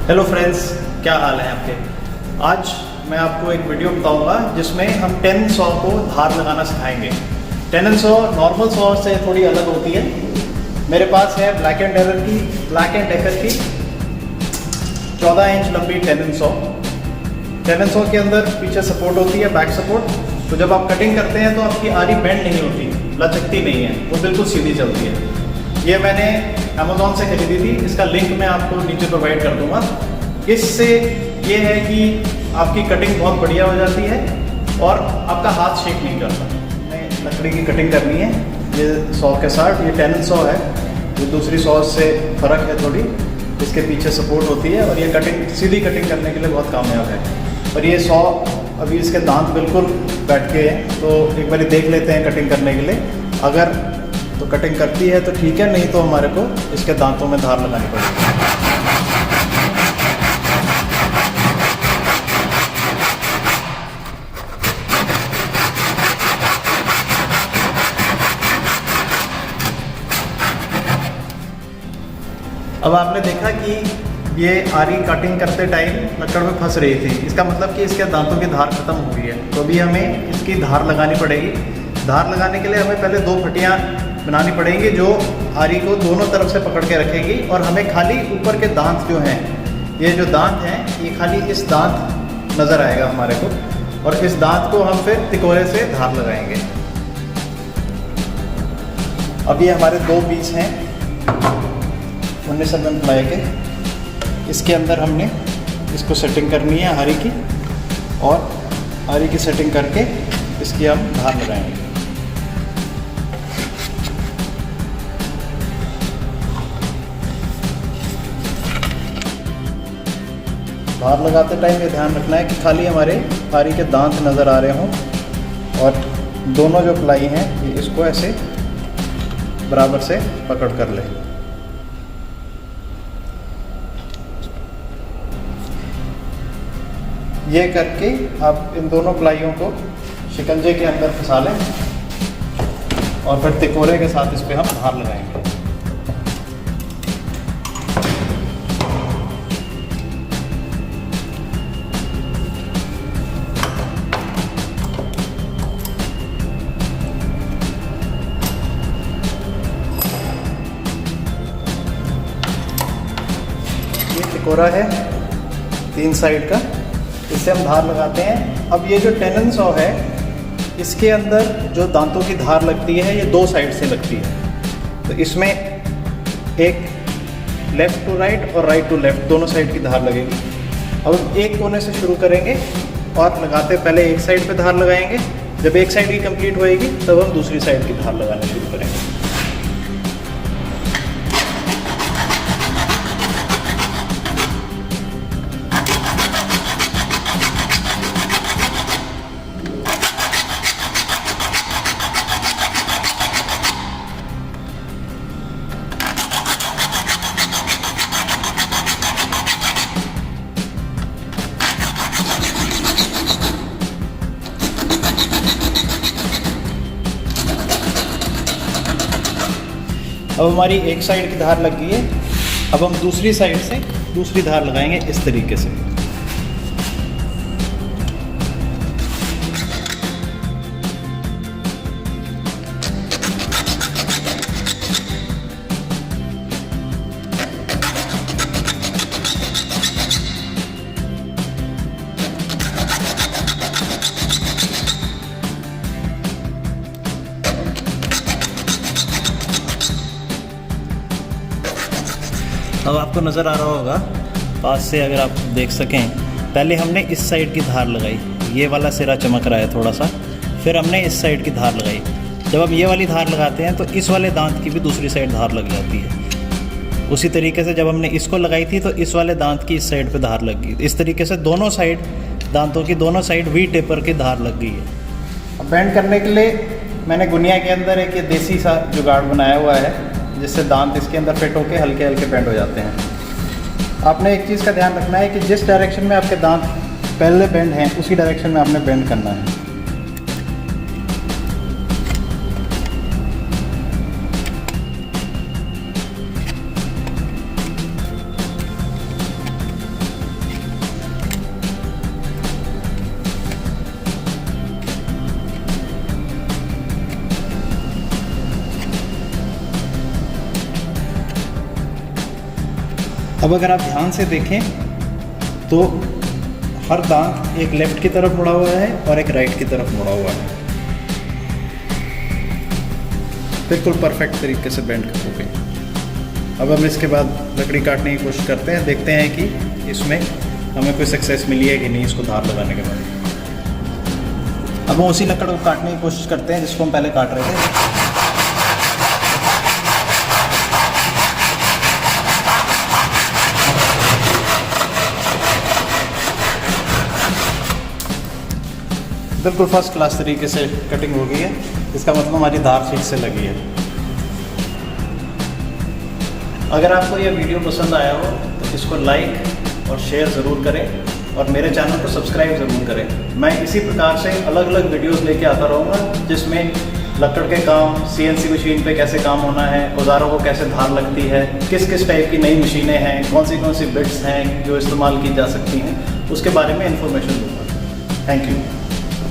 Hello friends, क्या हाल है आपके। आज मैं आपको एक वीडियो बताऊंगा जिसमें हम 10 सौ को धार लगाना सिखाएंगे। 10 सौ नॉर्मल सौ से थोड़ी अलग होती है। मेरे पास है ब्लैक एंड डेकर की 14 इंच लंबी 10 सौ। 10 सौ के अंदर पीछे सपोर्ट होती है, बैक सपोर्ट। तो जब आप कटिंग करते हैं तो आपकी आरी बेंड नहीं होती, लचकती नहीं है, वो बिल्कुल सीधी चलती है। ये मैंने अमेज़ॉन से खरीदी थी, इसका लिंक मैं आपको नीचे प्रोवाइड कर दूंगा। इससे ये है कि आपकी कटिंग बहुत बढ़िया हो जाती है और आपका हाथ शेक नहीं करता। लकड़ी की कटिंग करनी है ये 100 के साथ। ये 10 सौ है, ये दूसरी 100 से फ़र्क है थोड़ी। इसके पीछे सपोर्ट होती है और ये कटिंग सीधी कटिंग करने के लिए बहुत कामयाब है। और ये 100 अभी इसके दांत बिल्कुल बैठ के हैं, तो एक बार देख लेते हैं कटिंग करने के लिए। अगर तो कटिंग करती है तो ठीक है, नहीं तो हमारे को इसके दांतों में धार लगानी पड़ेगी। अब आपने देखा कि ये आरी कटिंग करते टाइम लकड़ में फंस रही थी, इसका मतलब कि इसके दांतों की धार खत्म हो गई है। तो अभी हमें इसकी धार लगानी पड़ेगी। धार लगाने के लिए हमें पहले 2 फटियाँ बनानी पड़ेंगी जो आरी को दोनों तरफ से पकड़ के रखेगी। और हमें खाली ऊपर के दांत जो हैं, ये जो दांत हैं, ये खाली इस दांत नज़र आएगा हमारे को, और इस दांत को हम फिर तिकोरे से धार लगाएंगे। अब ये हमारे 2 पीस हैं 19 mm प्लाई के। इसके अंदर हमने इसको सेटिंग करनी है आरी की, और आरी की सेटिंग करके इसकी हम धार लगाएंगे। धार लगाते टाइम ये ध्यान रखना है कि खाली हमारे आरी के दांत नज़र आ रहे हों, और दोनों जो प्लाई हैं ये इसको ऐसे बराबर से पकड़ कर ले। ये करके आप इन दोनों प्लाइयों को शिकंजे के अंदर फंसा लें और फिर तिकोरे के साथ इस पे हम धार लगाएंगे। ये तिकोरा है 3 साइड का, इससे हम धार लगाते हैं। अब ये जो 10 सौ है, इसके अंदर जो दांतों की धार लगती है ये 2 साइड से लगती है। तो इसमें एक लेफ़्ट टू राइट और राइट टू लेफ़्ट दोनों साइड की धार लगेगी। अब हम एक कोने से शुरू करेंगे और लगाते पहले एक साइड पे धार लगाएंगे। जब एक साइड की कंप्लीट होएगी तब हम दूसरी साइड की धार लगाना शुरू करेंगे। अब हमारी एक साइड की धार लग गई है। अब हम दूसरी साइड से दूसरी धार लगाएंगे इस तरीके से। अब आपको नज़र आ रहा होगा पास से, अगर आप देख सकें, पहले हमने इस साइड की धार लगाई, ये वाला सिरा चमक रहा है थोड़ा सा, फिर हमने इस साइड की धार लगाई। जब हम ये वाली धार लगाते हैं तो इस वाले दांत की भी दूसरी साइड धार लग जाती है। उसी तरीके से जब हमने इसको लगाई थी तो इस वाले दांत की इस साइड पे धार लग गई। इस तरीके से दोनों साइड दांतों की दोनों साइड वी टेपर की धार लग गई है। अब बेंड करने के लिए मैंने गुनिया के अंदर एक ये देसी सा जुगाड़ बनाया हुआ है, जिससे दांत इसके अंदर फिट होके हल्के हल्के बेंड हो जाते हैं। आपने एक चीज़ का ध्यान रखना है कि जिस डायरेक्शन में आपके दांत पहले बेंड हैं उसी डायरेक्शन में आपने बेंड करना है। अब अगर आप ध्यान से देखें तो हर दांत एक लेफ़्ट की तरफ मुड़ा हुआ है और एक राइट की तरफ मुड़ा हुआ है, बिल्कुल परफेक्ट तरीके से बेंड हो गई। अब हम इसके बाद लकड़ी काटने की कोशिश करते हैं, देखते हैं कि इसमें हमें कोई सक्सेस मिली है कि नहीं इसको धार लगाने के बाद। अब हम उसी लकड़ को काटने की कोशिश करते हैं जिसको हम पहले काट रहे थे। बिल्कुल फर्स्ट क्लास तरीके से कटिंग हो गई है, इसका मतलब हमारी धार ठीक से लगी है। अगर आपको यह वीडियो पसंद आया हो तो इसको लाइक और शेयर ज़रूर करें और मेरे चैनल को सब्सक्राइब ज़रूर करें। मैं इसी प्रकार से अलग अलग वीडियोस लेके आता रहूँगा जिसमें लकड़ के काम, CNC मशीन पे कैसे काम होना है, औजारों को कैसे धार लगती है, किस किस टाइप की नई मशीनें हैं, कौन सी बिट्स हैं जो इस्तेमाल की जा सकती हैं, उसके बारे में इन्फॉर्मेशन दूँगा। Thank you.